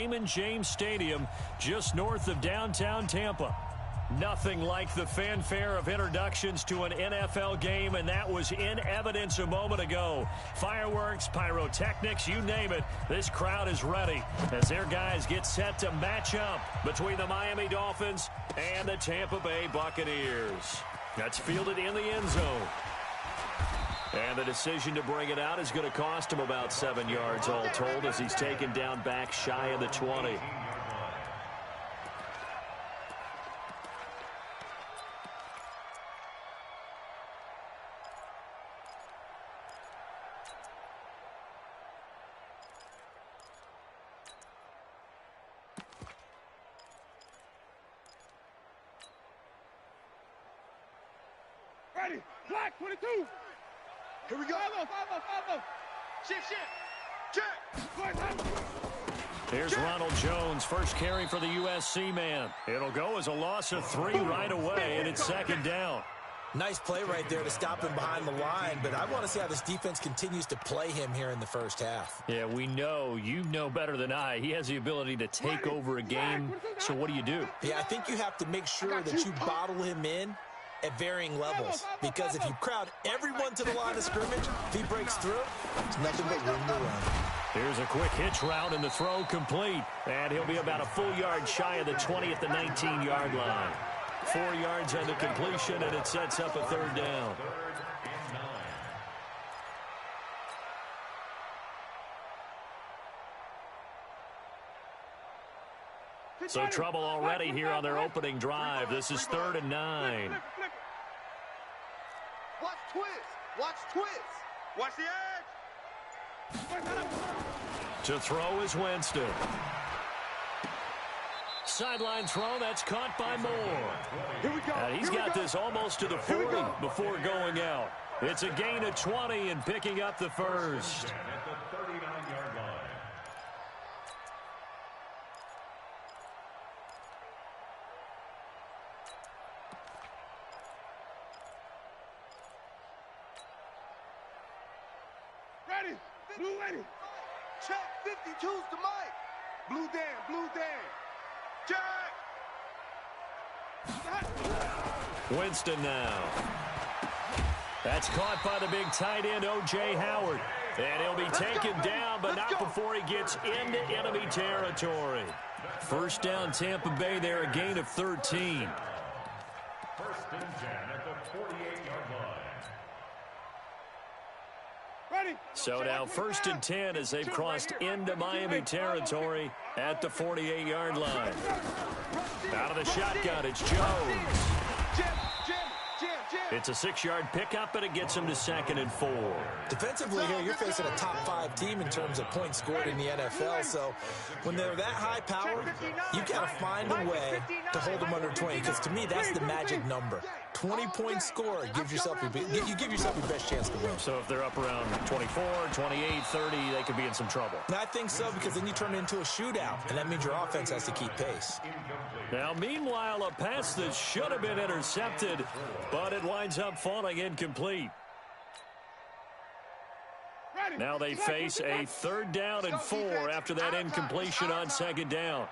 Raymond James Stadium just north of downtown Tampa. Nothing like the fanfare of introductions to an NFL game, and that was in evidence a moment ago. Fireworks, pyrotechnics, you name it, this crowd is ready as their guys get set to match up between the Miami Dolphins and the Tampa Bay Buccaneers. That's fielded in the end zone. And the decision to bring it out is going to cost him about 7 yards all told as he's taken down back shy of the 20. Ready, black 22. Here we go. Follow. Shift. Check. Here's Ronald Jones, first carry for the USC man. It'll go as a loss of 3 right away, and it's second down. Nice play right there to stop him behind the line, but I want to see how this defense continues to play him here in the first half. Yeah, we know. You know better than I. He has the ability to take over a game, so what do you do? Yeah, I think you have to make sure that you bottle him in at varying levels, because if you crowd everyone to the line of scrimmage, if he breaks through, it's nothing but room to run. Here's a quick hitch route, and the throw complete. And he'll be about a full yard shy of the 20 at the 19-yard line. 4 yards on the completion, and it sets up a third down. So trouble already here on their opening drive. This is 3rd and 9. Watch twist. Watch the edge. To throw is Winston. Sideline throw, that's caught by Moore. Here we go. And he's got this almost to the 40 before going out. It's a gain of 20 and picking up the first. Ready. Blue ready. Check. 52's the mic. Blue down. Check. Winston now. That's caught by the big tight end, O.J. Howard. And he'll be taken down, but not before he gets into enemy territory. First down, Tampa Bay there, a gain of 13. First and 10 at the 48-yard line. Ready. So now 1st and 10 as they've crossed into Miami territory at the 48-yard line. Out of the shotgun, it's Jones. It's a 6-yard pickup, and it gets him to 2nd and 4. Defensively here, you're facing a top 5 team in terms of points scored in the NFL, so when they're that high powered, you got to find a way to hold them under 20, because to me, that's the magic number. 20 points scored gives yourself you give yourself your best chance to win. So if they're up around 24, 28, 30, they could be in some trouble. And I think so, because then you turn it into a shootout, and that means your offense has to keep pace. Now, meanwhile, a pass that should have been intercepted, but it winds up falling incomplete. Now they face a 3rd down and 4 after that incompletion on 2nd down.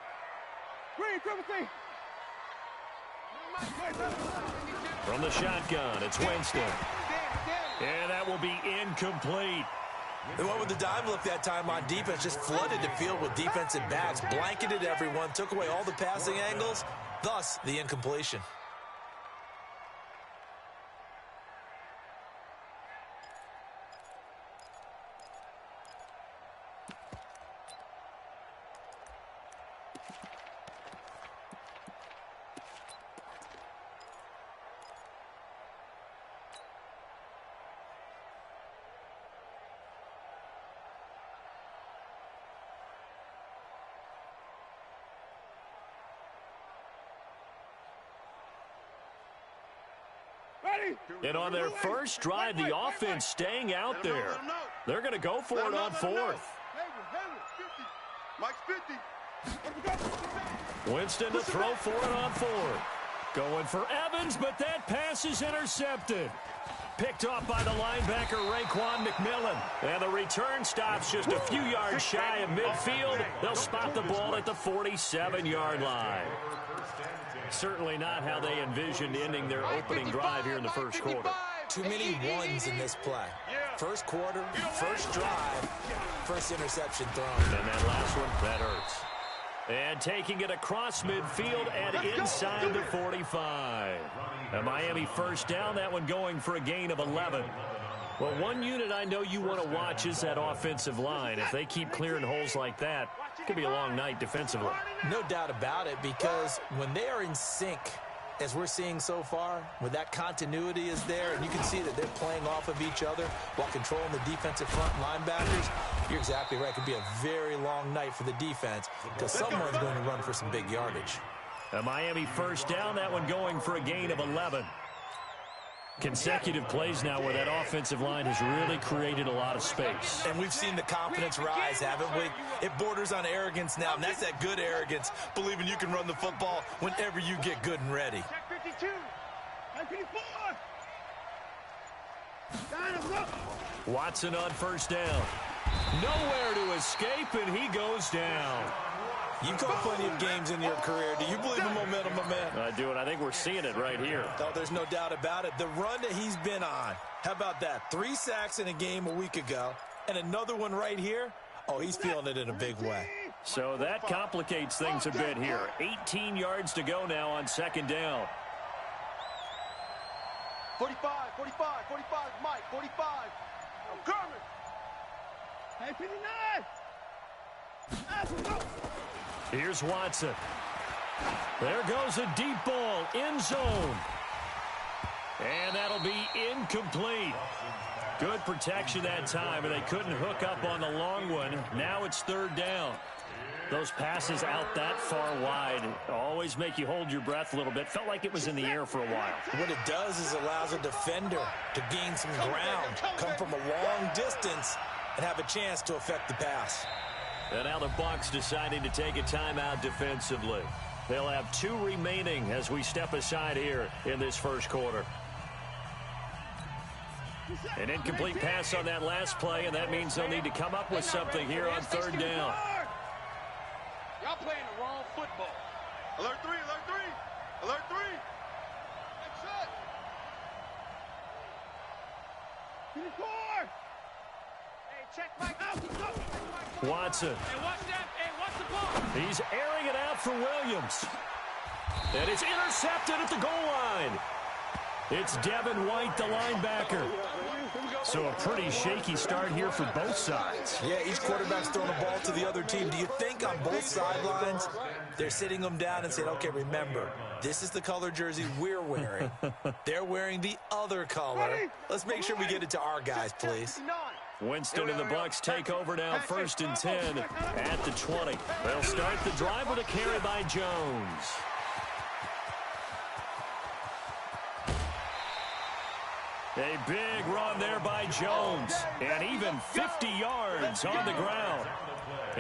From the shotgun, it's Winston. And that will be incomplete. They went with the dime look that time on defense, just flooded the field with defensive backs, blanketed everyone, took away all the passing angles, thus the incompletion. And on their first drive, the offense staying out there. They're going to go for it on 4th. Winston to throw for it on 4th. Going for Evans, but that pass is intercepted. picked off by the linebacker, McMillan. And the return stops just a few yards shy of midfield. They'll spot the ball at the 47-yard line. Certainly not how they envisioned ending their opening drive here in the first quarter. Too many ones in this play. First quarter, first drive, first interception thrown. And that last one, that hurts. And taking it across midfield and inside the 45. A Miami first down, that one going for a gain of 11. Well, one unit I know you want to watch is that offensive line. If they keep clearing holes like that, it could be a long night defensively. No doubt about it, because when they are in sync, as we're seeing so far, when that continuity is there, and you can see that they're playing off of each other while controlling the defensive front linebackers, you're exactly right. It could be a very long night for the defense because someone's going to run for some big yardage. A Miami first down, that one going for a gain of 11. Consecutive plays now where that offensive line has really created a lot of space. And we've seen the confidence rise, haven't we? It borders on arrogance now, and that's that good arrogance, believing you can run the football whenever you get good and ready. Check 52. Check 54. Watson on first down. Nowhere to escape, and he goes down. You've caught plenty of games in your career. Do you believe in momentum, my man? I do, and I think we're seeing it right here. Oh, there's no doubt about it. The run that he's been on, how about that? 3 sacks in a game a week ago, and another one right here. Oh, he's feeling it in a big way. So that complicates things a bit here. 18 yards to go now on second down. 45, 45, 45, Mike, 45. I'm coming. Hey, 59. Here's Watson. There goes a deep ball, end zone. And that'll be incomplete. Good protection that time, and they couldn't hook up on the long one. Now it's third down. Those passes out that far wide always make you hold your breath a little bit. Felt like it was in the air for a while. What it does is allows a defender to gain some ground, come from a long distance, and have a chance to affect the pass. And now the Bucs deciding to take a timeout defensively. They'll have 2 remaining as we step aside here in this first quarter. An incomplete pass on that last play, and that means they'll need to come up with something here on third down. Y'all playing the wrong football. Alert 3, alert 3, alert 3. That's it. 24. Hey, check Mike out. Watson. Hey, watch that. Hey, watch the ball. He's airing it out for Williams. And it's intercepted at the goal line. It's Devin White, the linebacker. So a pretty shaky start here for both sides. Yeah, each quarterback's throwing the ball to the other team. Do you think on both sidelines they're sitting them down and saying, okay, remember, this is the color jersey we're wearing. They're wearing the other color. Let's make sure we get it to our guys, please. Winston and the Bucs take over now, 1st and 10 at the 20. They'll start the drive with a carry by Jones. A big run there by Jones, and even 50 yards on the ground.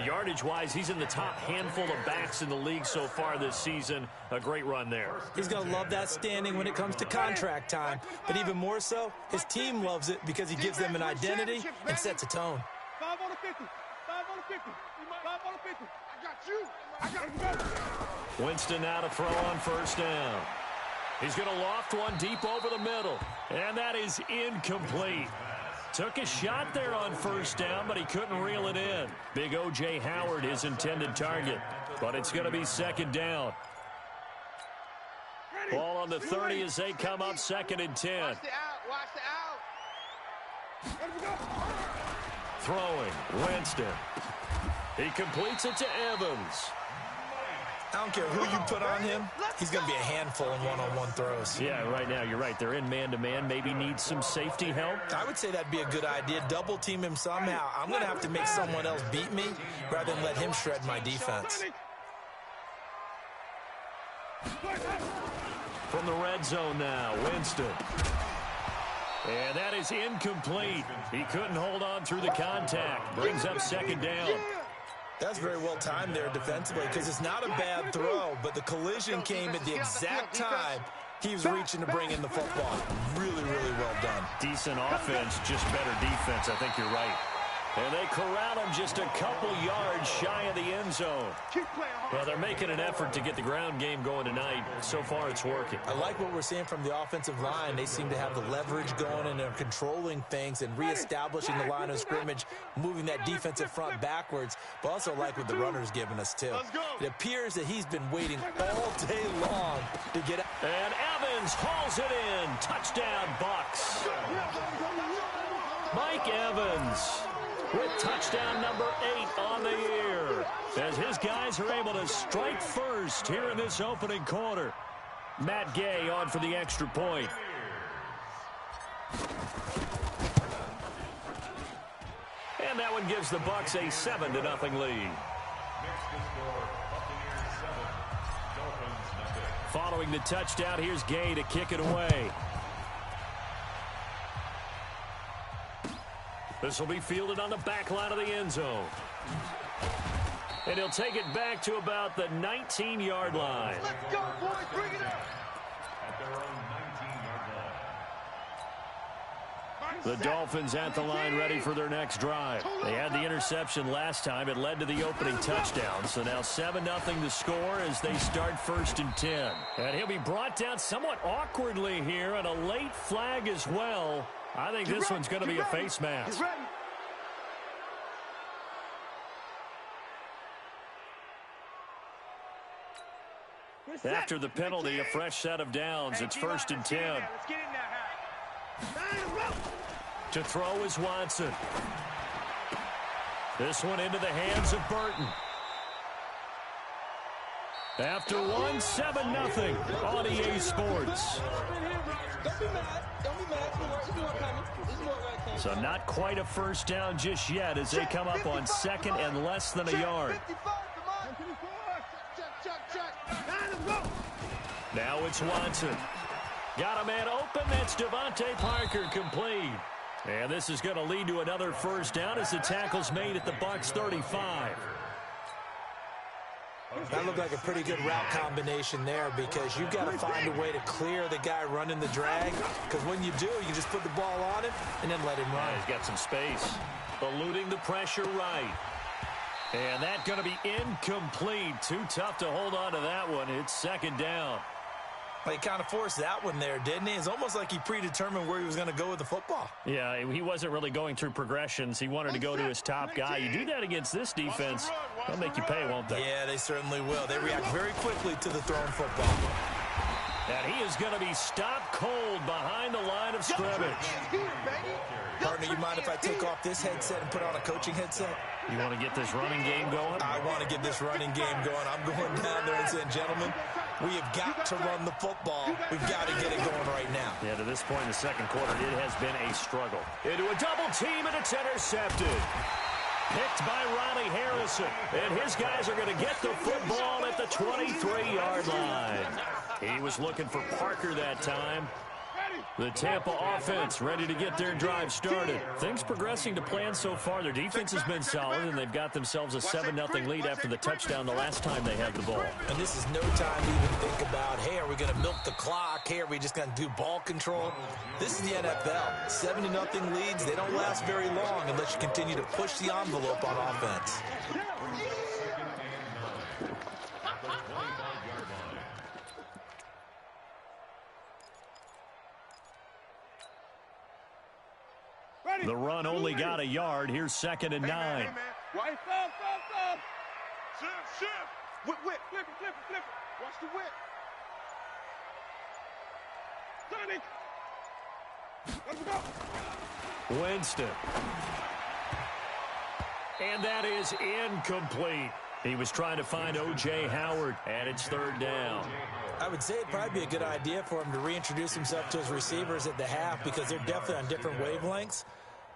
Yardage-wise, he's in the top handful of backs in the league so far this season. A great run there. He's going to love that standing when it comes to contract time. But even more so, his team loves it because he gives them an identity and sets a tone. 5 on the 50. 5 on the 50. 5 on the 50. I got you. Winston now to throw on first down. He's going to loft one deep over the middle. And that is incomplete. Took a shot there on first down, but he couldn't reel it in. Big O.J. Howard, his intended target. But it's going to be second down. Ball on the 30 as they come up 2nd and 10. Watch the out. Watch the out. Throwing, Winston. He completes it to Evans. I don't care who you put on him, he's going to be a handful in one-on-one throws. Yeah, right now, you're right. They're in man-to-man. Maybe needs some safety help. I would say that'd be a good idea. Double team him somehow. I'm going to have to make someone else beat me rather than let him shred my defense. From the red zone now, Winston. And that is incomplete. He couldn't hold on through the contact. Brings up second down. That's very well timed there defensively because it's not a bad throw, but the collision came at the exact time He was reaching to bring in the football. Really, really well done. Decent offense, just better defense. I think you're right. And they corral him just a couple yards shy of the end zone. Well, they're making an effort to get the ground game going tonight. So far, it's working. I like what we're seeing from the offensive line. They seem to have the leverage going, and they're controlling things and reestablishing the line of scrimmage, moving that defensive front backwards. But also like what the runner's giving us, too. It appears that he's been waiting all day long to get out. And Evans hauls it in. Touchdown, Bucs. Mike Evans with touchdown number 8 on the year, as his guys are able to strike first here in this opening quarter. Matt Gay on for the extra point. And that one gives the Bucs a 7-0 lead. Following the touchdown, here's Gay to kick it away. This will be fielded on the back line of the end zone. And he'll take it back to about the 19-yard line. Let's go, boys. Bring it up. At their own 19-yard line. The Dolphins at the line ready for their next drive. They had the interception last time. It led to the opening touchdown. So now 7-0 to score as they start 1st and 10. And he'll be brought down somewhat awkwardly here, and a late flag as well. I think this one's going to be a face mask. After the penalty, a fresh set of downs. It's 1st and 10. To throw is Watson. This one into the hands of Burton. After one, 7-0 on EA Sports. So not quite a first down just yet as they come up on 2nd and less than a yard. Now it's Watson. Got a man open. That's Devontae Parker, complete. And this is going to lead to another first down as the tackle's made at the Bucs 35. That looked like a pretty good route combination there, because you've got to find a way to clear the guy running the drag, because when you do, you just put the ball on him and then let him run. He's got some space. Eluding the pressure right. And that's going to be incomplete. Too tough to hold on to that one. It's 2nd down. Well, he kind of forced that one there, didn't he? It's almost like he predetermined where he was going to go with the football. Yeah, he wasn't really going through progressions. He wanted to go to his top guy. You do that against this defense, they'll make you pay, won't they? Yeah, they certainly will. They react very quickly to the thrown football. And he is going to be stopped cold behind the line of scrimmage. Partner, you mind if I take off this headset and put on a coaching headset? You want to get this running game going? I want to get this running game going. I'm going down there and saying, gentlemen, we have got to run the football. We've got to get it going right now. Yeah, to this point in the 2nd quarter, it has been a struggle. Into a double team, and it's intercepted. Picked by Ronnie Harrison. And his guys are going to get the football at the 23-yard line. He was looking for Parker that time. The Tampa offense ready to get their drive started. Things progressing to plan so far. Their defense has been solid, and they've got themselves a 7-0 lead after the touchdown the last time they had the ball. And this is no time to even think about, hey, are we going to milk the clock? Hey, are we just going to do ball control? This is the NFL. 7-0 leads, they don't last very long unless you continue to push the envelope on offense. The run only got a yard. Here's 2nd and 9. Hey, man. Right. Stop. Shift. Whip. Flip it. Watch the whip. Sonny. Let's go. Winston. And that is incomplete. He was trying to find O.J. Howard, and it's 3rd down. I would say it'd probably be a good idea for him to reintroduce himself to his receivers at the half, because they're definitely on different wavelengths.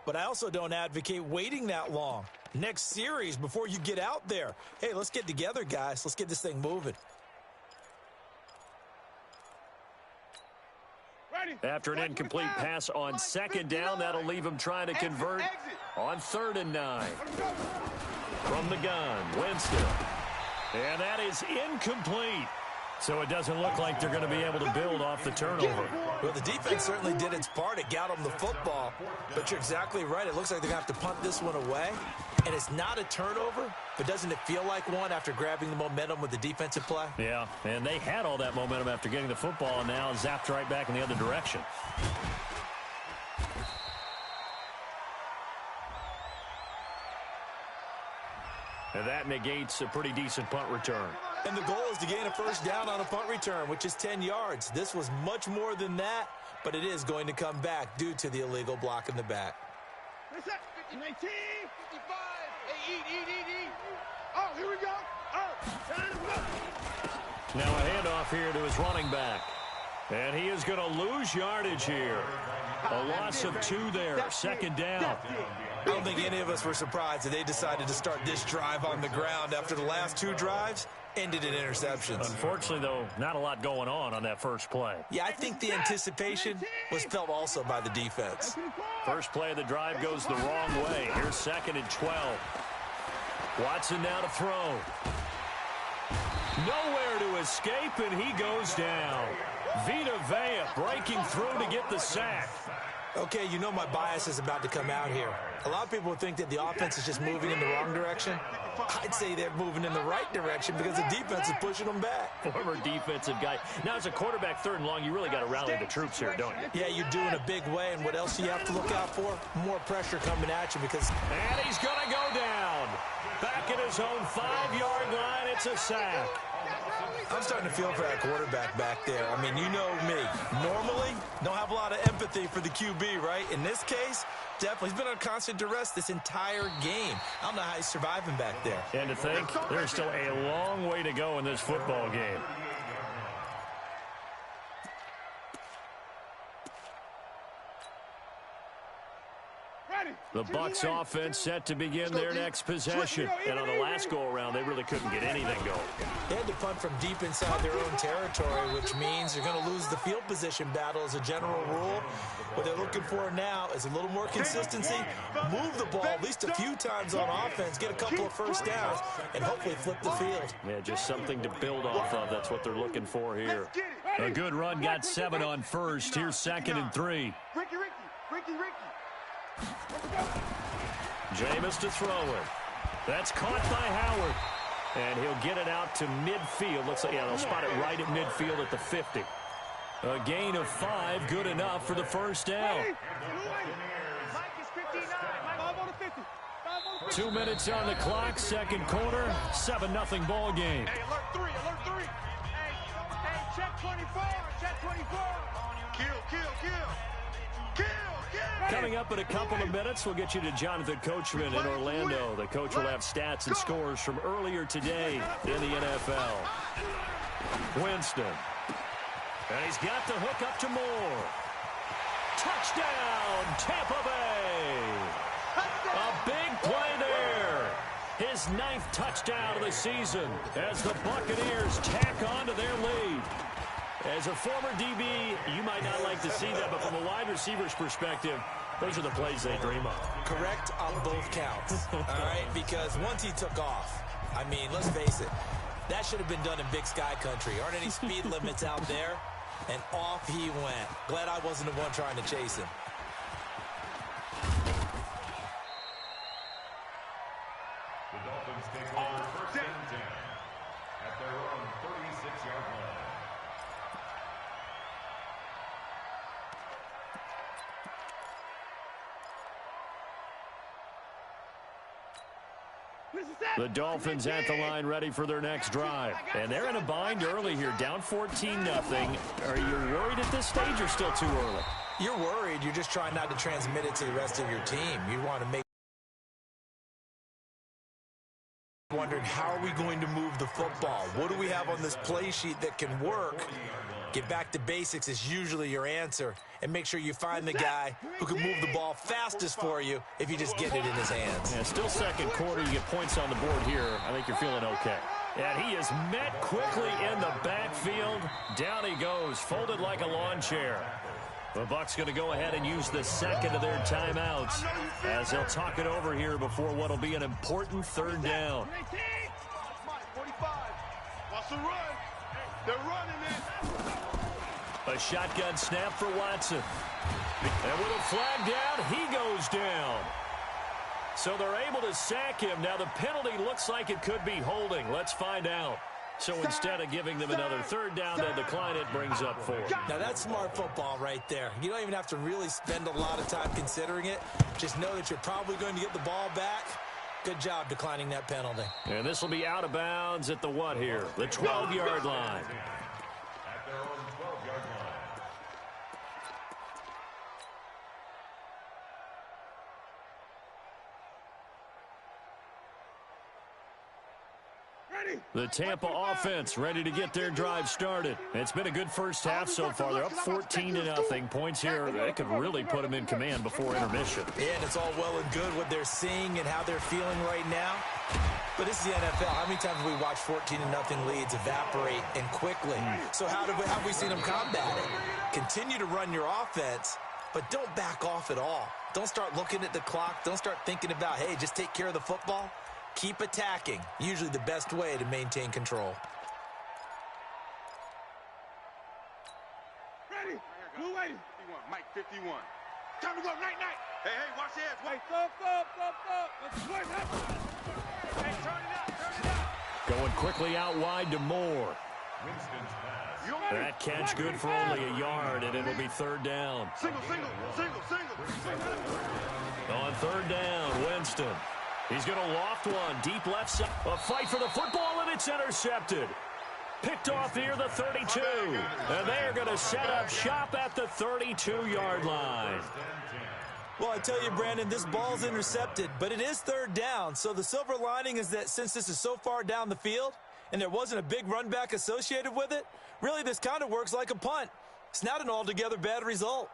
But I also don't advocate waiting that long. Next series, before you get out there. Hey, let's get together, guys. Let's get this thing moving. After an incomplete pass on 2nd down, that'll leave him trying to convert on 3rd and 9. From the gun, Winston. And that is incomplete. So it doesn't look like they're going to be able to build off the turnover. Well, the defense certainly did its part. It got them the football. But you're exactly right. It looks like they're going to have to punt this one away. And it's not a turnover, but doesn't it feel like one after grabbing the momentum with the defensive play? Yeah, and they had all that momentum after getting the football, and now zapped right back in the other direction. And that negates a pretty decent punt return. And the goal is to gain a first down on a punt return, which is 10 yards. This was much more than that, but it is going to come back due to the illegal block in the back. 19, 55. Hey, eat. Oh, here we go. Now a handoff here to his running back. And he is going to lose yardage here. A loss of 2 there. Second down. I don't think any of us were surprised that they decided to start this drive on the ground after the last 2 drives ended in interceptions. Unfortunately, though, not a lot going on that first play. Yeah, I think the anticipation was felt also by the defense. First play of the drive goes the wrong way. Here's 2nd and 12. Watson now to throw. Nowhere to escape, and he goes down. Vita Vea breaking through to get the sack. Okay, you know my bias is about to come out here. A lot of people think that the offense is just moving in the wrong direction. I'd say they're moving in the right direction because the defense is pushing them back. Former defensive guy. Now, as a quarterback, 3rd and long, you really got to rally the troops here, don't you? Yeah, you do in a big way, and what else do you have to look out for? More pressure coming at you because... And he's going to go down. Back at his own 5-yard line, it's a sack. I'm starting to feel for that quarterback back there. I mean, you know me. Normally, don't have a lot of empathy for the QB, right? In this case, definitely. He's been on constant duress this entire game. I don't know how he's surviving back there. And to think, there's still a long way to go in this football game. The Bucs offense set to begin their next possession. And on the last go-around, they really couldn't get anything going. They had to punt from deep inside their own territory, which means they're going to lose the field position battle as a general rule. What they're looking for now is a little more consistency, move the ball at least a few times on offense, get a couple of first downs, and hopefully flip the field. Yeah, just something to build off of. That's what they're looking for here. A good run, got 7 on first. Here's 2nd and 3. Ricky. Jameis to throw it. That's caught by Howard. And he'll get it out to midfield. Looks like, yeah, they'll spot it right at midfield at the 50. A gain of 5, good enough for the first down. 2 minutes on the clock, 2nd quarter, 7-0 ball game. Hey, alert 3. Hey, check 24. Kill. Coming up in a couple of minutes, we'll get you to Jonathan Coachman in Orlando. The coach will have stats and scores from earlier today in the NFL. Winston. And he's got the hook up to Moore. Touchdown, Tampa Bay. A big play there. His 9th touchdown of the season as the Buccaneers tack on to their lead. As a former DB, you might not like to see that, but from a wide receiver's perspective, those are the plays they dream of. Correct on both counts, all right? Because once he took off, I mean, let's face it, that should have been done in Big Sky country. Aren't any speed limits out there? And off he went. Glad I wasn't the one trying to chase him. The Dolphins take over 1st and 10 at their own 36-yard line. The Dolphins at the line ready for their next drive. And they're in a bind early here, down 14-0. Are you worried at this stage or still too early? You're worried. You're just trying not to transmit it to the rest of your team. You want to make wondering, how are we going to move the football? What do we have on this play sheet that can work? Get back to basics is usually your answer. And make sure you find the guy who can move the ball fastest for you if you just get it in his hands. Yeah, still 2nd quarter. You get points on the board here. I think you're feeling okay. And he is met quickly in the backfield. Down he goes, folded like a lawn chair. The Bucs going to go ahead and use the 2nd of their timeouts as they'll talk it over here before what will be an important 3rd down. 45. Watch the run. They're running it. A shotgun snap for Watson. And with a flag down, he goes down. So they're able to sack him. Now the penalty looks like it could be holding. Let's find out. So instead of giving them another third down, they'll decline it, brings up 4. Now that's smart football right there. You don't even have to really spend a lot of time considering it. Just know that you're probably going to get the ball back. Good job declining that penalty. And this will be out of bounds at the what here? The 12-yard line. At their own 12-yard line. The Tampa offense ready to get their drive started. It's been a good first half so far. They're up 14-0. Points here, they could really put them in command before intermission. Yeah, and it's all well and good what they're seeing and how they're feeling right now. But this is the NFL. How many times have we watched 14-0 leads evaporate and quickly? So how have we seen them combat it? Continue to run your offense, but don't back off at all. Don't start looking at the clock. Don't start thinking about, hey, just take care of the football. Keep attacking. Usually the best way to maintain control. Ready? Blue 80. 51. Mike 51. Time to go. Night. Hey, watch your heads. Wait. Go. Let's play that. Hey, turn it up. Going quickly out wide to Moore. Winston's pass. That catch good for only a yard, and it'll be third down. Single. On third down, Winston. He's going to loft one, deep left side. A fight for the football, and it's intercepted. Picked off near the 32. And they're going to set up shop at the 32-yard line. Well, I tell you, Brandon, this ball's intercepted, but it is third down. So the silver lining is that since this is so far down the field and there wasn't a big run back associated with it, really this kind of works like a punt. It's not an altogether bad result.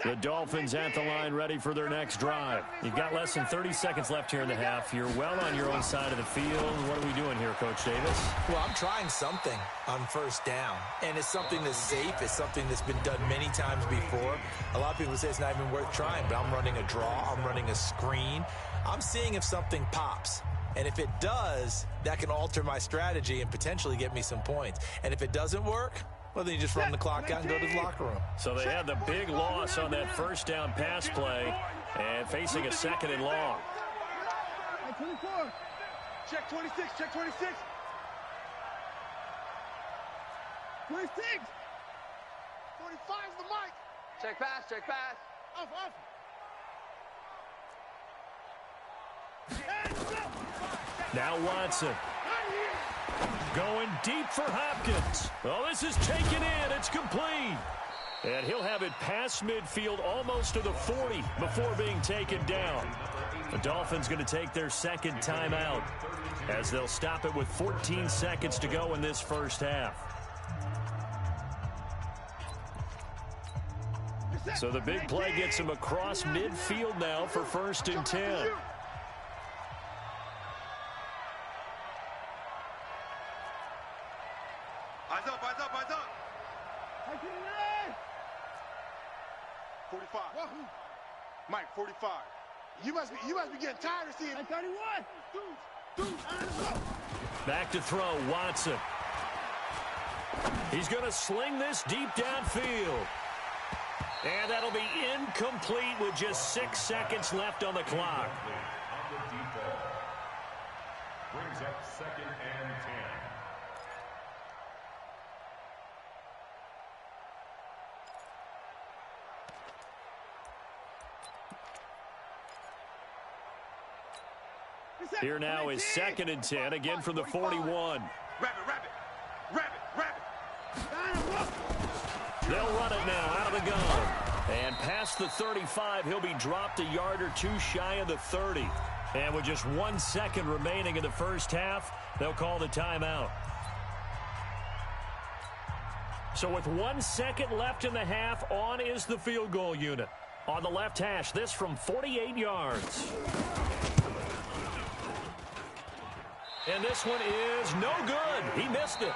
The Dolphins at the line ready for their next drive. You've got less than 30 seconds left here in the half. You're well on your own side of the field. What are we doing here, Coach Davis? Well, I'm trying something on first down, and it's something that's safe. It's something that's been done many times before. A lot of people say it's not even worth trying, but I'm running a draw. I'm running a screen. I'm seeing if something pops. And if it does, that can alter my strategy and potentially get me some points. And if it doesn't work, well, then you just run the clock out and go to the locker room. So they had the big loss on that first down pass play and facing a second and long. 24. Check 26. 26. 25 is the mic. Check pass. Off. Now Watson. Going deep for Hopkins. Oh, this is taken in. It's complete. And he'll have it past midfield almost to the 40 before being taken down. The Dolphins going to take their second timeout as they'll stop it with 14 seconds to go in this first half. So the big play gets him across midfield now for 1st and 10. Eyes up. 45. Mike, 45. You must be getting tired of seeing 31. Back to throw, Watson. He's going to sling this deep downfield. And that'll be incomplete with just 6 seconds left on the clock. On the deep ball. Brings up 2nd and 10. Here now is 2nd and 10, again from the 41. Rabbit. They'll run it now out of the gun. And past the 35, he'll be dropped a yard or two shy of the 30. And with just 1 second remaining in the first half, they'll call the timeout. So with 1 second left in the half, on is the field goal unit. On the left hash, this from 48 yards. And this one is no good. He missed it.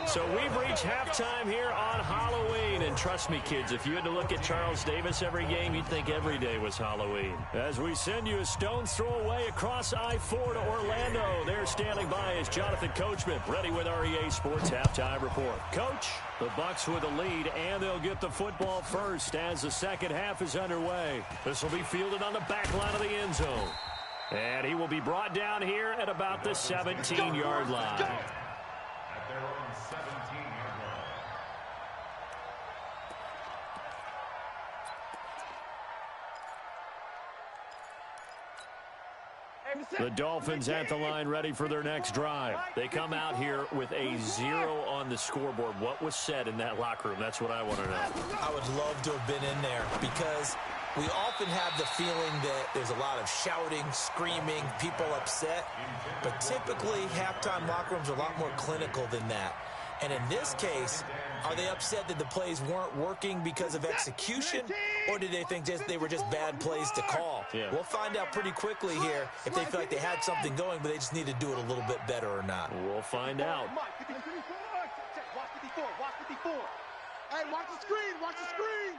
So we've reached halftime here on Halloween. And trust me, kids, if you had to look at Charles Davis every game, you'd think every day was Halloween. As we send you a stone's throw away across I-4 to Orlando. There standing by is Jonathan Coachman, ready with REA Sports Halftime Report. Coach, the Bucs with the lead, and they'll get the football first as the second half is underway. This will be fielded on the back line of the end zone. And he will be brought down here at about the 17-yard line. At their own 17-yard line. The Dolphins at the line ready for their next drive. They come out here with a 0 on the scoreboard. What was said in that locker room? That's what I want to know. I would love to have been in there because we often have the feeling that there's a lot of shouting, screaming, people upset. But typically, halftime locker rooms are a lot more clinical than that. And in this case, are they upset that the plays weren't working because of execution, or did they think they were just bad plays to call? Yeah. We'll find out pretty quickly here if they feel like they had something going, but they just need to do it a little bit better or not. We'll find out. Watch 54. Watch 54. Hey, watch the screen. Watch the screen.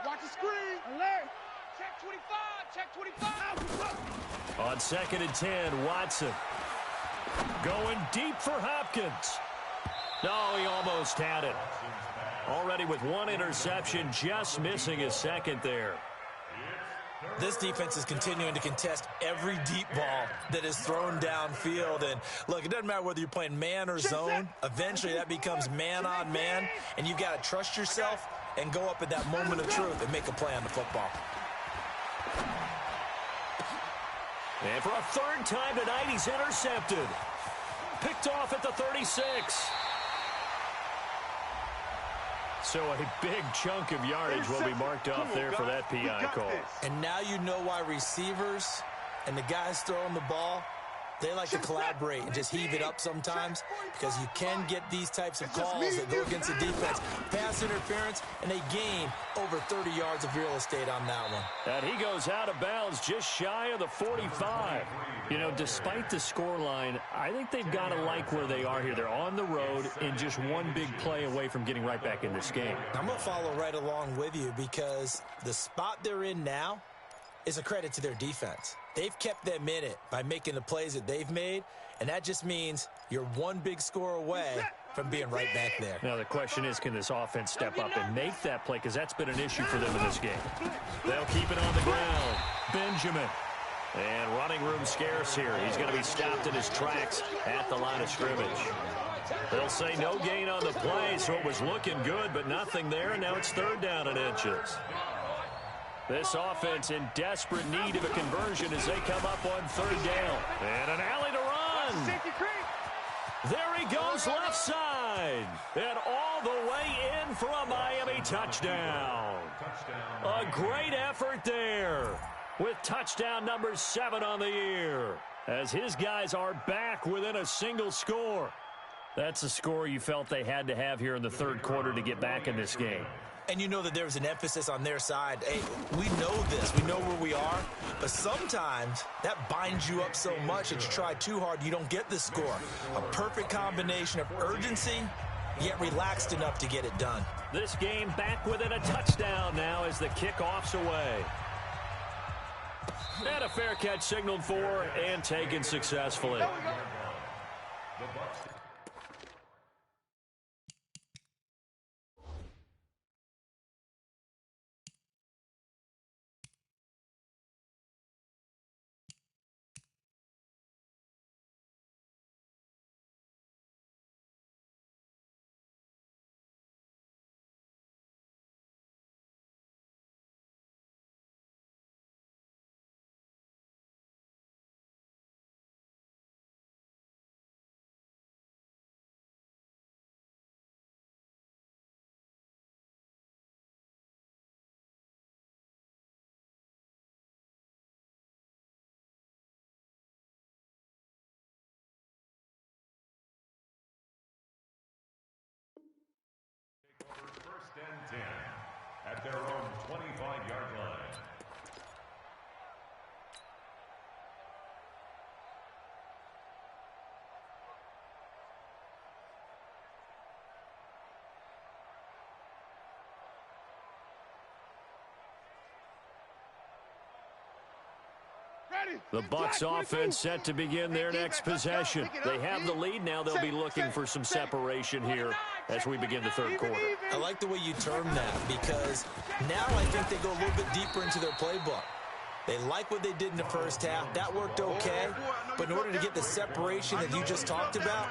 Watch the screen. Alert. Check 25. Check 25. On 2nd and 10, Watson going deep for Hopkins. No, he almost had it. Already with one interception, just missing his second there. This defense is continuing to contest every deep ball that is thrown downfield. And, look, it doesn't matter whether you're playing man or zone. Eventually, that becomes man on man. And you've got to trust yourself and go up at that moment of truth and make a play on the football. And for a third time tonight, he's intercepted. Picked off at the 36. So a big chunk of yardage will be marked off there for that PI call. And now you know why receivers and the guys throwing the ball, they like to collaborate and just heave it up sometimes, because you can get these types of calls that go against the defense. Pass interference, and they gain over 30 yards of real estate on that one. And he goes out of bounds just shy of the 45. You know, despite the scoreline, I think they've got to like where they are here. They're on the road and just one big play away from getting right back in this game. I'm going to follow right along with you, because the spot they're in now is a credit to their defense. They've kept them in it by making the plays that they've made, and that just means you're one big score away from being right back there. Now the question is, can this offense step up and make that play? Because that's been an issue for them in this game. They'll keep it on the ground. Benjamin. And running room scarce here. He's going to be stopped in his tracks at the line of scrimmage. They'll say no gain on the play, so it was looking good, but nothing there. And now it's 3rd down and inches. This offense in desperate need of a conversion as they come up on 3rd down. And an alley to run. There he goes left side. And all the way in for a Miami touchdown. A great effort there with touchdown number 7 on the year, as his guys are back within a single score. That's a score you felt they had to have here in the 3rd quarter to get back in this game. And you know that there was an emphasis on their side. Hey, we know this. We know where we are. But sometimes that binds you up so much that you try too hard, you don't get the score. A perfect combination of urgency, yet relaxed enough to get it done. This game back within a touchdown now as the kickoff's away. And a fair catch signaled for and taken successfully. First and 10 at their own 25-yard line. The Bucs offense set to begin their next possession. They have the lead now. They'll be looking for some separation here as we begin the third quarter. I like the way you term that because now I think they go a little bit deeper into their playbook. They like what they did in the first half. That worked okay. But in order to get the separation that you just talked about,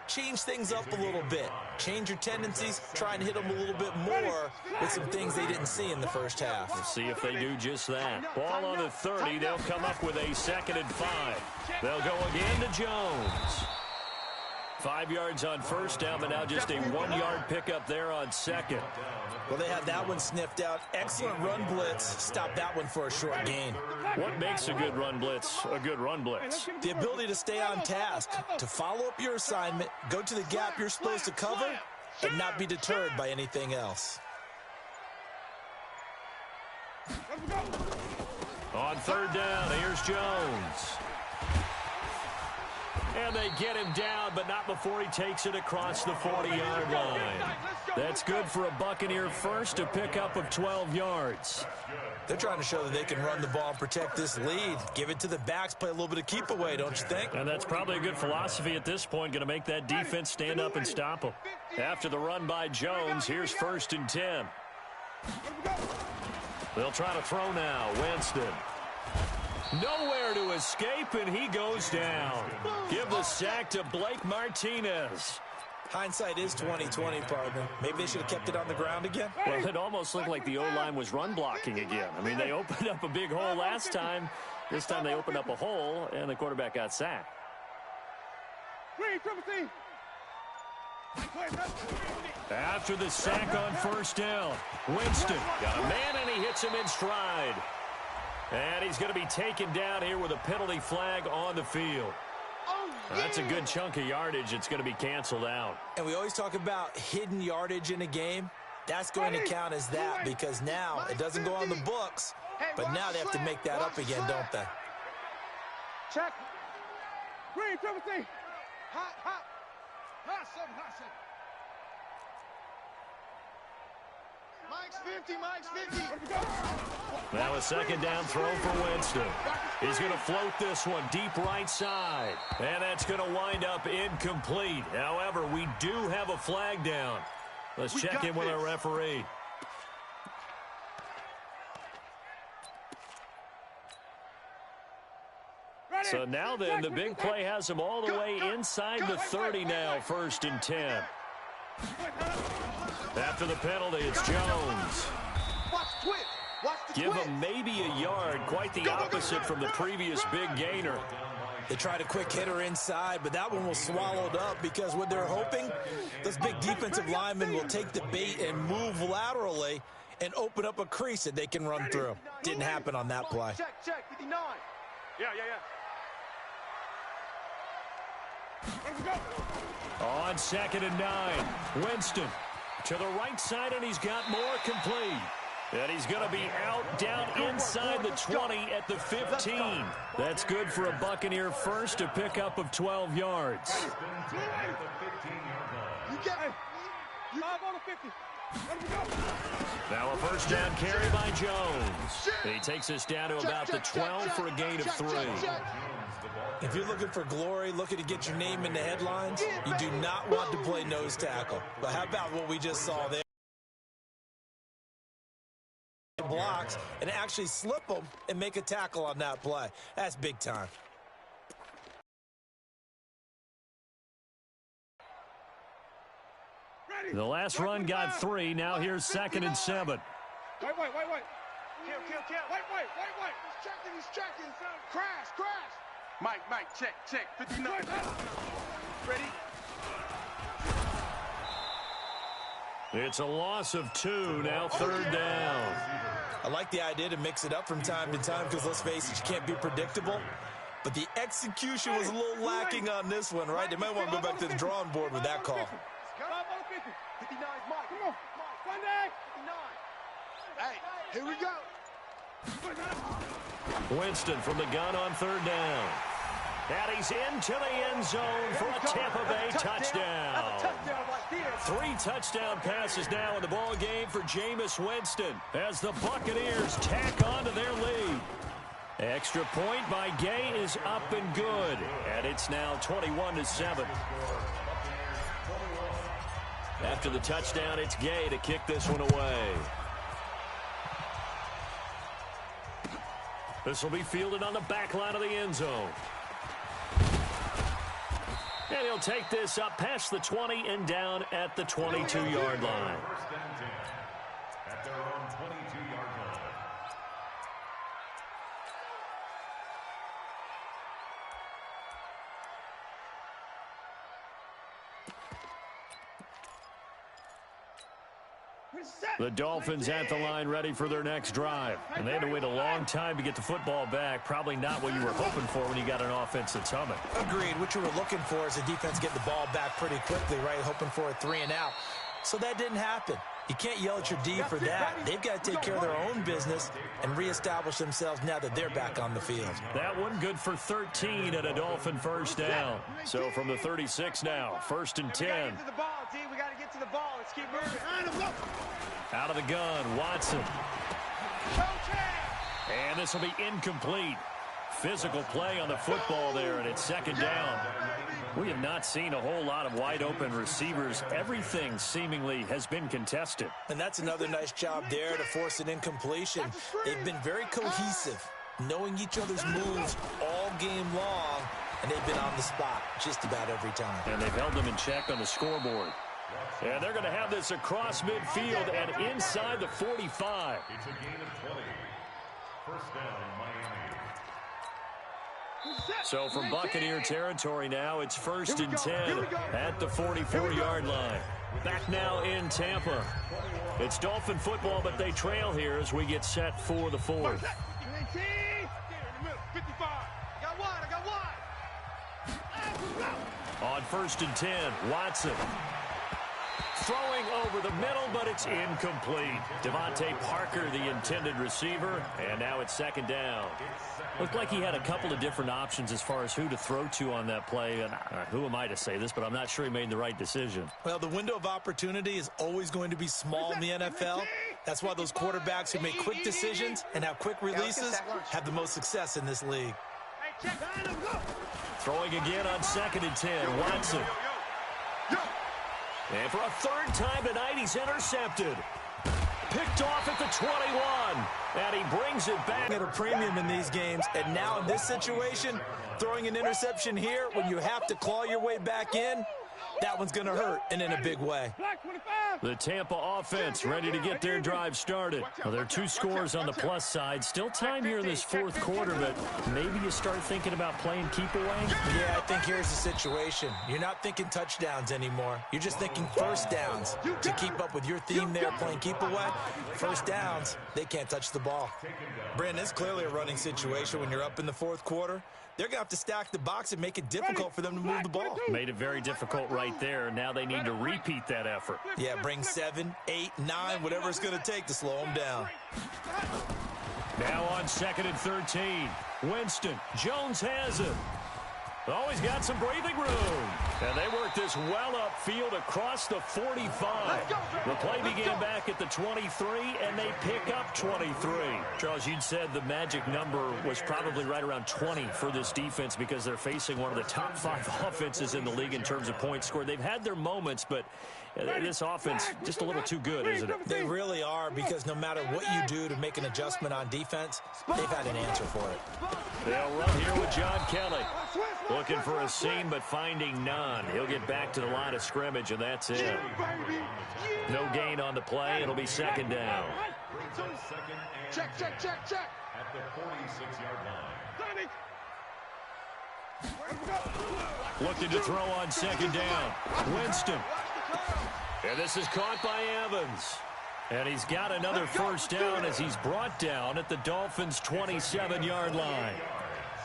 change things up a little bit. Change your tendencies. Try and hit them a little bit more with some things they didn't see in the first half. We'll see if they do just that. Ball on the 30. They'll come up with a 2nd and 5. They'll go again to Jones. 5 yards on first down, but now just a 1-yard pickup there on second. Well, they had that one sniffed out. Excellent run blitz. Stop that one for a short gain. What makes a good run blitz a good run blitz? The ability to stay on task, to follow up your assignment, go to the gap you're supposed to cover, and not be deterred by anything else. On 3rd down, here's Jones. And they get him down, but not before he takes it across the 40-yard line. That's good for a Buccaneer first, a pickup of 12 yards. They're trying to show that they can run the ball and protect this lead. Give it to the backs, play a little bit of keep away, don't you think? And that's probably a good philosophy at this point, going to make that defense stand up and stop them. After the run by Jones, here's 1st and 10. They'll try to throw now. Winston. Nowhere to escape, and he goes down. Give the sack to Blake Martinez. Hindsight is 20/20, partner. Maybe they should have kept it on the ground again. Well, it almost looked like the O-line was run blocking again. I mean, they opened up a big hole last time. This time they opened up a hole, and the quarterback got sacked. After the sack on 1st down, Winston got a man, and he hits him in stride. And he's going to be taken down here with a penalty flag on the field. That's a good chunk of yardage. It's going to be canceled out. And we always talk about hidden yardage in a game. That's going to count as that because now it doesn't go on the books, but now they have to make that up again, don't they? Check. Green, triple C. Hot, hot. Hot, seven, hot, seven. Mike's 50, Mike's 50. Now a 2nd down throw for Winston. He's going to float this one deep right side. And that's going to wind up incomplete. However, we do have a flag down. Let's check in with our referee. So now then, the big play has him all the way inside the 30 now, 1st and 10. After the penalty, it's Jones. Give him maybe a yard, quite the opposite from the previous big gainer. They tried a quick hitter inside, but that one was swallowed up because what they're hoping, those big defensive linemen will take the bait and move laterally and open up a crease that they can run through. Didn't happen on that play. Check, 59. Yeah. On 2nd and 9, Winston to the right side, and he's got more complete. And he's going to be out down inside the 20 at the 15. That's good for a Buccaneer first, a pickup of 12 yards. You get it. You have on the 50. Now a 1st down carry by Jones. And he takes us down to about the 12 for a gain of 3. If you're looking for glory, looking to get your name in the headlines, you do not want to play nose tackle. But how about what we just saw there? Blocks and actually slip them and make a tackle on that play. That's big time. The last run got 3. Now here's 2nd and 7. Wait. Kill. Wait. He's checking. Crash. Mike, check. 59. Ready? It's a loss of 2. Now 3rd down. I like the idea to mix it up from time to time because, let's face it, you can't be predictable. But the execution was a little lacking on this one, right? They might want to go back to the drawing board with that call. 59 is Mike. Come on. Sunday. 59. Hey, here we go. Winston from the gun on 3rd down. And he's into the end zone for a Tampa Bay touchdown. 3 touchdown passes now in the ball game for Jameis Winston as the Buccaneers tack on to their lead. Extra point by Gay is up and good. And it's now 21-7. After the touchdown, it's Gay to kick this one away. This will be fielded on the back line of the end zone. And he'll take this up past the 20 and down at the 22-yard line. First and 10 at their own 22-yard line. The Dolphins at the line ready for their next drive. And they had to wait a long time to get the football back. Probably not what you were hoping for when you got an offense that's humming. Agreed. What you were looking for is a defense getting the ball back pretty quickly, right? Hoping for a 3 and out. So that didn't happen. You can't yell at your D for that. They've got to take care of their own business and reestablish themselves now that they're back on the field. That one good for 13 and a Dolphin first down. So from the 36 now, first and 10. We got to get to the ball, D. We got to get to the ball. Let's keep moving. Out of the gun, Watson. And this will be incomplete. Physical play on the football there, and it's second down. We have not seen a whole lot of wide-open receivers. Everything seemingly has been contested. And that's another nice job there to force an incompletion. They've been very cohesive, knowing each other's moves all game long, and they've been on the spot just about every time. And they've held them in check on the scoreboard. And they're going to have this across midfield and inside the 45. It's a gain of 20. First down, Miami. So from Buccaneer territory now, it's first and 10 at the 44-yard line. Back now in Tampa. It's Dolphin football, but they trail here as we get set for the fourth. On first and 10, Watson. Throwing over the middle, but it's incomplete. Devontae Parker, the intended receiver, and now it's second down. Looked like he had a couple of different options as far as who to throw to on that play. And who am I to say this, but I'm not sure he made the right decision. Well, the window of opportunity is always going to be small in the NFL. That's why those quarterbacks who make quick decisions and have quick releases have the most success in this league. Throwing again on second and 10, Watson. And for a third time tonight, he's intercepted. Picked off at the 21. And he brings it back. At a premium in these games. And now in this situation, throwing an interception here when you have to claw your way back in, that one's going to hurt, and in a big way. The Tampa offense ready to get their drive started. Well, there are 2 scores on the plus side. Still time here in this fourth quarter, but maybe you start thinking about playing keep away? Yeah, I think here's the situation. You're not thinking touchdowns anymore. You're just thinking first downs. To keep up with your theme there, playing keep away, first downs, they can't touch the ball. Brandon, it's clearly a running situation when you're up in the fourth quarter. They're going to have to stack the box and make it difficult for them to move the ball. Made it very difficult right there. Now they need to repeat that effort. Yeah, bring 7, 8, 9, whatever it's going to take to slow them down. Now on second and 13. Winston. Jones has it. Always got some breathing room. And they work this well upfield across the 45. The play began back at the 23, and they pick up 23. Charles, you'd said the magic number was probably right around 20 for this defense because they're facing one of the top 5 offenses in the league in terms of points scored. They've had their moments, but this offense just a little too good, isn't it? They really are, because no matter what you do to make an adjustment on defense, they've had an answer for it. They'll run here with John Kelly. Looking for a seam, but finding none. He'll get back to the line of scrimmage, and that's it. No gain on the play. It'll be second down. Check. At the 46-yard line. Looking to throw on second down. Winston. And this is caught by Evans. And he's got another first down as he's brought down at the Dolphins' 27-yard line.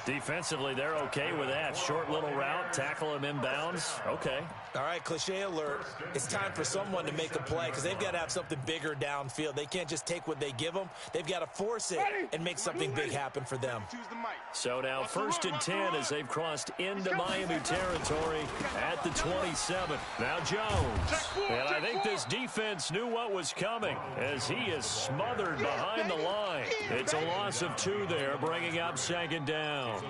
Defensively, they're okay with that. Short little route, tackle him inbounds. Okay. All right, cliche alert. It's time for someone to make a play because they've got to have something bigger downfield. They can't just take what they give them. They've got to force it and make something big happen for them. So now 1st and 10 as they've crossed into Miami territory at the 27. Now Jones. And I think this defense knew what was coming as he is smothered behind the line. It's a loss of 2 there, bringing up 2nd down.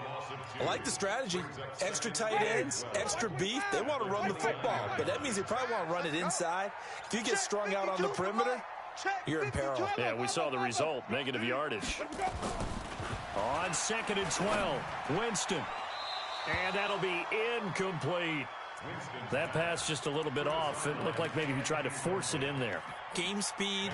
I like the strategy. Extra tight ends, extra beef. They want to run the football, but that means they probably want to run it inside. If you get strung out on the perimeter, you're in peril. Yeah, we saw the result, negative yardage. On 2nd and 12, Winston. And that'll be incomplete. That pass just a little bit off. It looked like maybe he tried to force it in there. Game speed,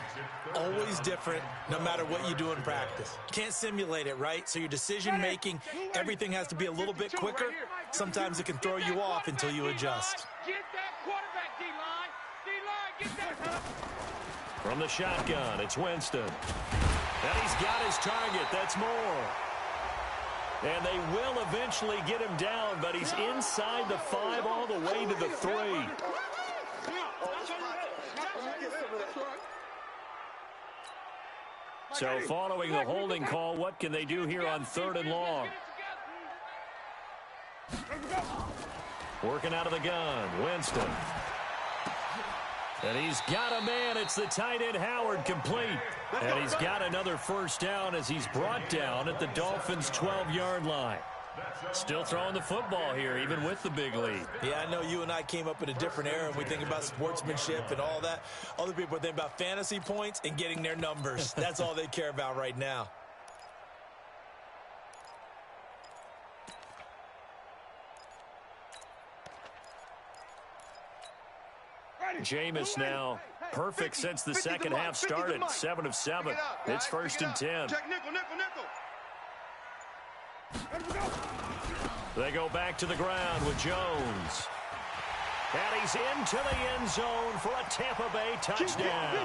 always different, no matter what you do in practice. Can't simulate it, right? So your decision-making, everything has to be a little bit quicker. Sometimes it can throw you off until you adjust. Get that quarterback, D-line. D-line, get that. From the shotgun, it's Winston. And he's got his target. That's Moore. And they will eventually get him down, but he's inside the 5 all the way to the 3. So following the holding call, what can they do here on 3rd and long? Working out of the gun, Winston. And he's got a man. It's the tight end, Howard, complete. And he's got another 1st down as he's brought down at the Dolphins' 12-yard line. Still throwing the football here, even with the big lead. Yeah, I know you and I came up in a different era, and we think about sportsmanship and all that. Other people are thinking about fantasy points and getting their numbers. That's all they care about right now. Jameis now perfect since the second half started. 7 of 7. It's 1st and 10. Check nickel, nickel, nickel. They go back to the ground with Jones. And he's into the end zone for a Tampa Bay touchdown.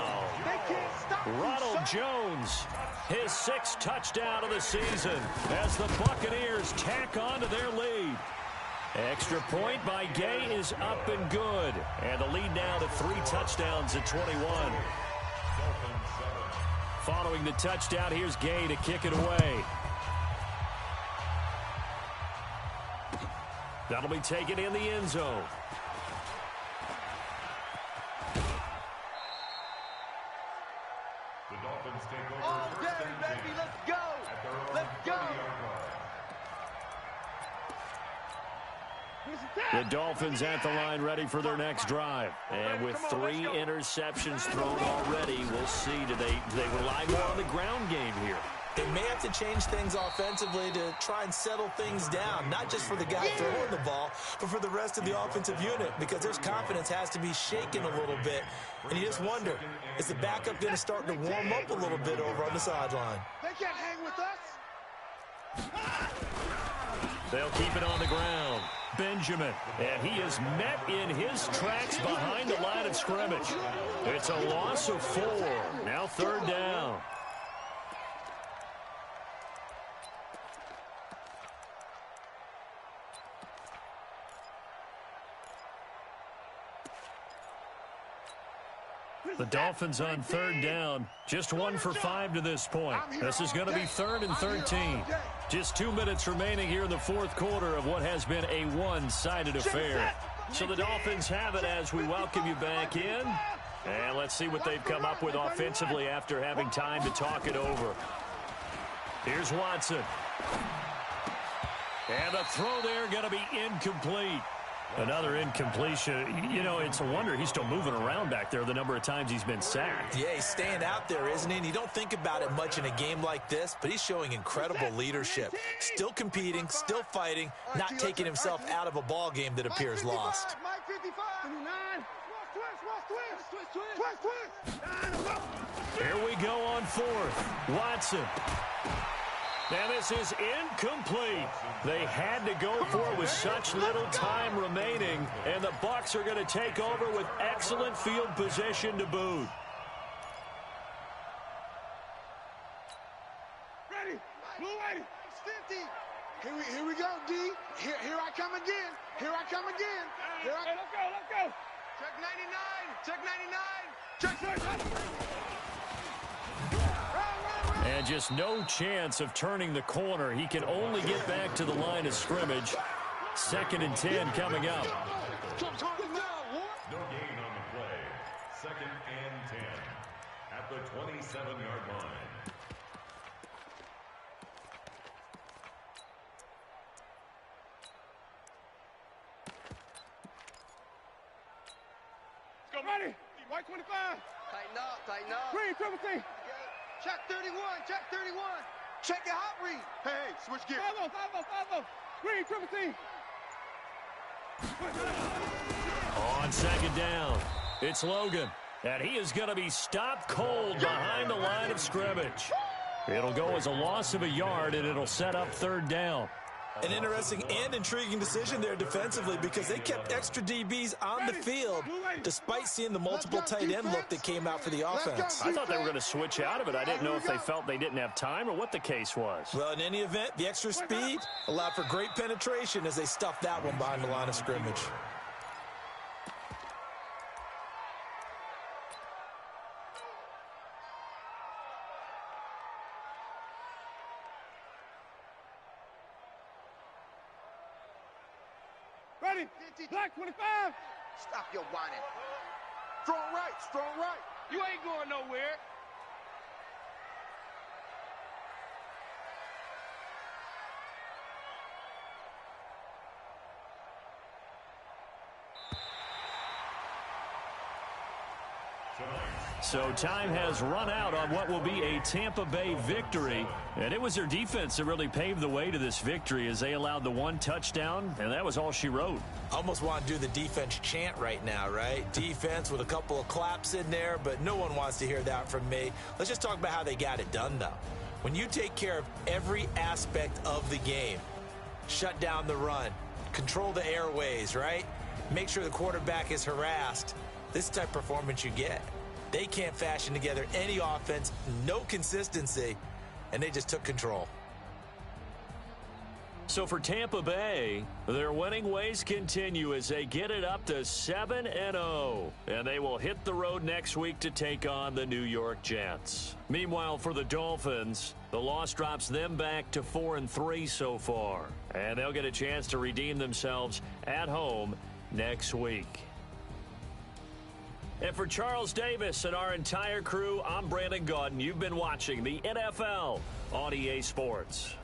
Ronald Jones, his 6th touchdown of the season as the Buccaneers tack on to their lead. Extra point by Gay is up and good. And the lead now to 3 touchdowns at 21. Following the touchdown, here's Gay to kick it away. That'll be taken in the end zone. The Dolphins take over All day, 1st and 10 baby, let's go. at their own Let's go. 30-yard line. The Dolphins at the line ready for their next drive. And with 3 interceptions thrown already, we'll see. Do they rely more on the ground game here? They may have to change things offensively to try and settle things down, not just for the guy throwing the ball, but for the rest of the offensive unit, because their confidence has to be shaken a little bit. And you just wonder, is the backup going to start to warm up a little bit over on the sideline? They can't hang with us. They'll keep it on the ground. Benjamin, and he is met in his tracks behind the line of scrimmage. It's a loss of 4. Now 3rd down. The Dolphins on 3rd down. Just 1 for 5 to this point. This is going to be 3rd and 13. Just 2 minutes remaining here in the 4th quarter of what has been a one-sided affair. So the Dolphins have it as we welcome you back in. And let's see what they've come up with offensively after having time to talk it over. Here's Watson. And the throw there going to be incomplete. Another incompletion. You know, it's a wonder he's still moving around back there the number of times he's been sacked. Yeah, he's staying out there, isn't he? And you don't think about it much in a game like this, but he's showing incredible leadership. Still competing, still fighting, not taking himself out of a ball game that appears lost. Here we go on 4th. Watson. And this is incomplete. They had to go for it with such little time remaining, and the Bucs are going to take over with excellent field position to boot. Ready. Blue 80. 50. Here we go, D. Here I come again. Here I come again. Hey, let's go. Check 99. Check 99. Check. And just no chance of turning the corner. He can only get back to the line of scrimmage. 2nd and 10 coming up. No gain on the play. 2nd and 10 at the 27-yard line. Let's go, ready. White 25. Tighten up. Green, triple T. Check 31. Check your hot read. Hey, switch gear. 5-0. Green, triple T. On 2nd down, it's Logan. And he is going to be stopped cold behind the line of scrimmage. It'll go as a loss of a yard, and it'll set up 3rd down. An interesting and intriguing decision there defensively because they kept extra DBs on the field despite seeing the multiple tight end look that came out for the offense. I thought they were going to switch out of it. I didn't know if they felt they didn't have time or what the case was. Well, in any event, the extra speed allowed for great penetration as they stuffed that one behind the line of scrimmage. Ready. Black 25. Stop your whining. Strong right. You ain't going nowhere. So time has run out on what will be a Tampa Bay victory. And it was their defense that really paved the way to this victory as they allowed the 1 touchdown, and that was all she wrote. Almost want to do the defense chant right now, right? Defense with a couple of claps in there, but no one wants to hear that from me. Let's just talk about how they got it done, though. When you take care of every aspect of the game, shut down the run, control the airways, right? Make sure the quarterback is harassed. This type of performance you get. They can't fashion together any offense, no consistency, and they just took control. So for Tampa Bay, their winning ways continue as they get it up to 7-0. And they will hit the road next week to take on the New York Jets. Meanwhile, for the Dolphins, the loss drops them back to 4-3 so far. And they'll get a chance to redeem themselves at home next week. And for Charles Davis and our entire crew, I'm Brandon Gaudin. You've been watching the NFL on EA Sports.